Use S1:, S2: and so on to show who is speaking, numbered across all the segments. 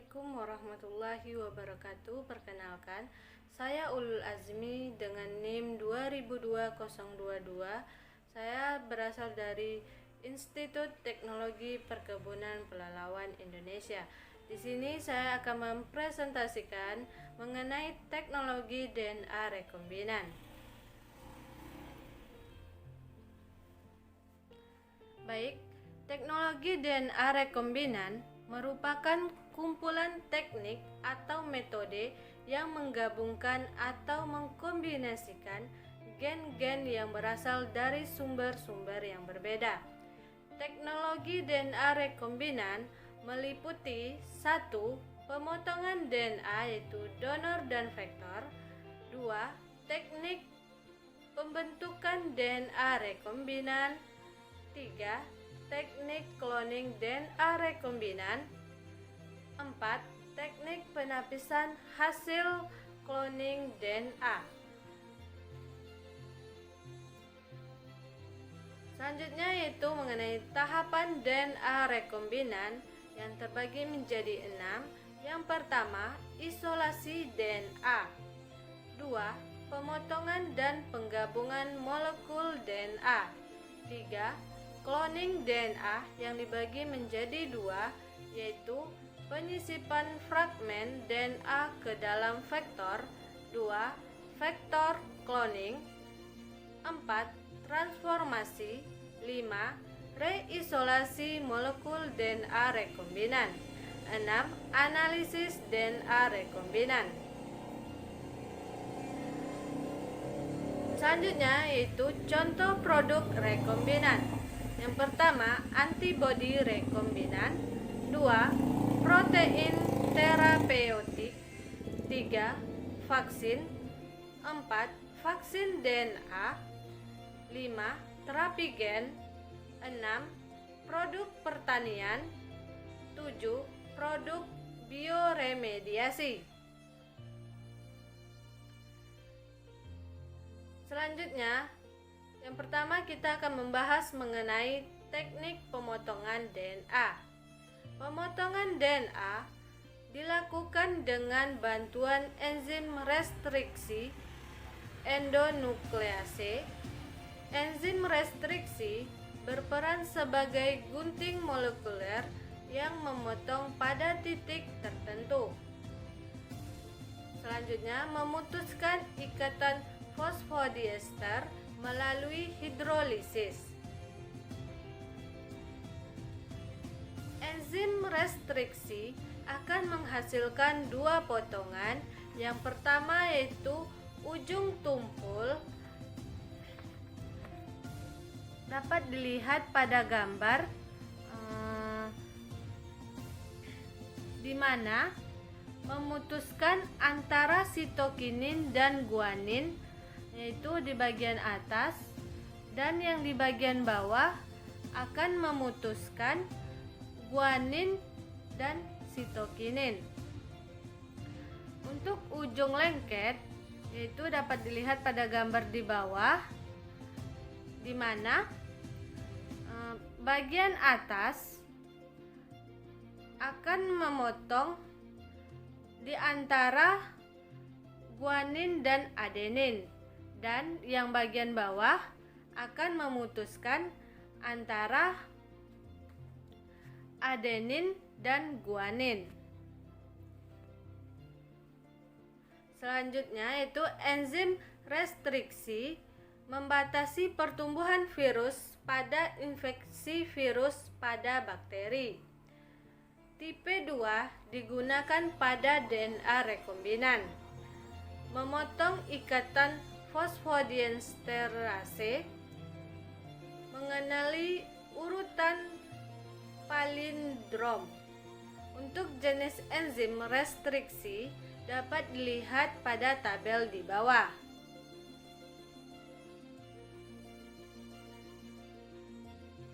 S1: Assalamualaikum warahmatullahi wabarakatuh. Perkenalkan, saya Ulul Azmi dengan NIM 202022. Saya berasal dari Institut Teknologi Perkebunan Pelalawan Indonesia. Di sini saya akan mempresentasikan mengenai teknologi DNA rekombinan. Baik, teknologi DNA rekombinan merupakan kumpulan teknik atau metode yang menggabungkan atau mengkombinasikan gen-gen yang berasal dari sumber-sumber yang berbeda. Teknologi DNA rekombinan meliputi 1. Pemotongan DNA yaitu donor dan vektor. 2. Teknik pembentukan DNA rekombinan. 3. Teknik cloning DNA rekombinan. 4. Teknik penapisan hasil cloning DNA. Selanjutnya yaitu mengenai tahapan DNA rekombinan yang terbagi menjadi 6. Yang pertama, isolasi DNA. 2. Pemotongan dan penggabungan molekul DNA. 3. Cloning DNA yang dibagi menjadi 2, yaitu penyisipan fragmen DNA ke dalam vektor. 2. Vektor cloning. 4. Transformasi. 5. Reisolasi molekul DNA rekombinan. 6. Analisis DNA rekombinan. Selanjutnya yaitu contoh produk rekombinan. Yang pertama, antibodi rekombinan. 2. Protein terapeutik. 3. Vaksin. 4. Vaksin DNA. 5. Terapi gen. 6. Produk pertanian. 7. Produk bioremediasi. Selanjutnya, yang pertama kita akan membahas mengenai teknik pemotongan DNA. Pemotongan DNA dilakukan dengan bantuan enzim restriksi endonuklease. Enzim restriksi berperan sebagai gunting molekuler yang memotong pada titik tertentu. Selanjutnya, memutuskan ikatan fosfodiester melalui hidrolisis. Enzim restriksi akan menghasilkan 2 potongan. Yang pertama yaitu ujung tumpul, dapat dilihat pada gambar di mana memutuskan antara sitokinin dan guanin, yaitu di bagian atas, dan yang di bagian bawah akan memutuskan guanin dan sitokinin. Untuk ujung lengket yaitu dapat dilihat pada gambar di bawah, di mana bagian atas akan memotong di antara guanin dan adenin, dan yang bagian bawah akan memutuskan antara adenin dan guanin. Selanjutnya yaitu enzim restriksi membatasi pertumbuhan virus pada infeksi virus pada bakteri. Tipe 2 digunakan pada DNA rekombinan. Memotong ikatan fosfodiesterase, mengenali urutan palindrom. Untuk jenis enzim restriksi dapat dilihat pada tabel di bawah.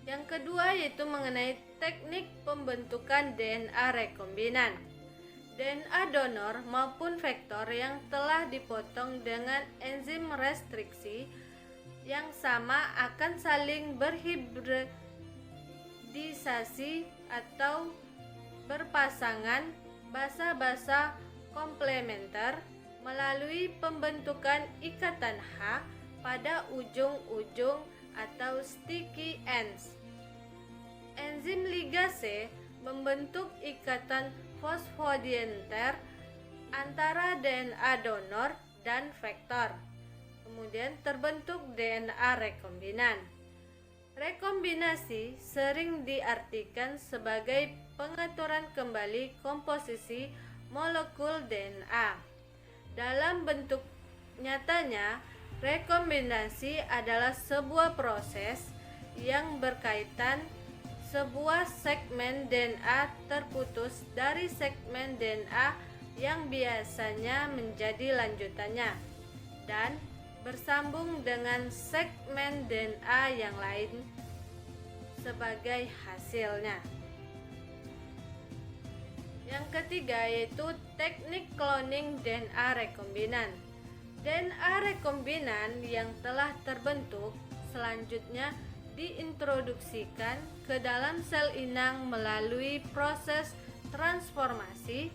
S1: Yang kedua yaitu mengenai teknik pembentukan DNA rekombinan. DNA donor maupun vektor yang telah dipotong dengan enzim restriksi yang sama akan saling berhibridisasi atau berpasangan basa-basa komplementer melalui pembentukan ikatan H pada ujung-ujung atau sticky ends. Enzim ligase membentuk ikatan fosfodienter antara DNA donor dan vektor. Kemudian terbentuk DNA rekombinan. Rekombinasi sering diartikan sebagai pengaturan kembali komposisi molekul DNA. Dalam bentuk nyatanya, rekombinasi adalah sebuah proses yang berkaitan sebuah segmen DNA terputus dari segmen DNA yang biasanya menjadi lanjutannya dan bersambung dengan segmen DNA yang lain sebagai hasilnya. Yang ketiga yaitu teknik cloning DNA rekombinan. DNA rekombinan yang telah terbentuk selanjutnya diintroduksikan ke dalam sel inang melalui proses transformasi.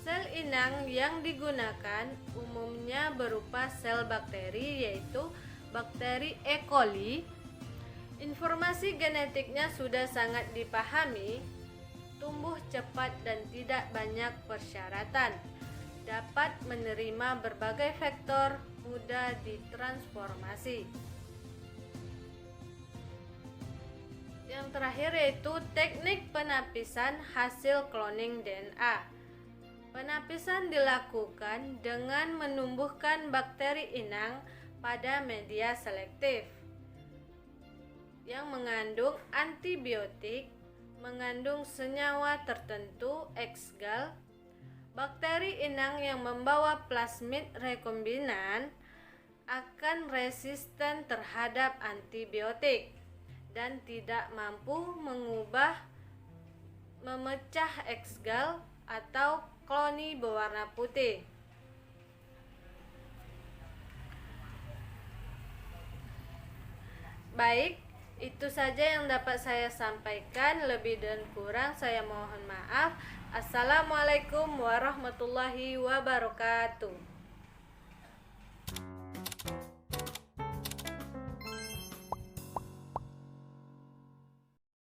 S1: Sel inang yang digunakan umumnya berupa sel bakteri, yaitu bakteri E. coli. Informasi genetiknya sudah sangat dipahami, tumbuh cepat dan tidak banyak persyaratan, dapat menerima berbagai vektor, mudah ditransformasi. Yang terakhir yaitu teknik penapisan hasil cloning DNA. Penapisan dilakukan dengan menumbuhkan bakteri inang pada media selektif yang mengandung antibiotik, mengandung senyawa tertentu X-gal. Bakteri inang yang membawa plasmid rekombinan akan resisten terhadap antibiotik dan tidak mampu memecah X-gal atau kloni berwarna putih. Baik, itu saja yang dapat saya sampaikan. Lebih dan kurang saya mohon maaf. Assalamualaikum warahmatullahi wabarakatuh.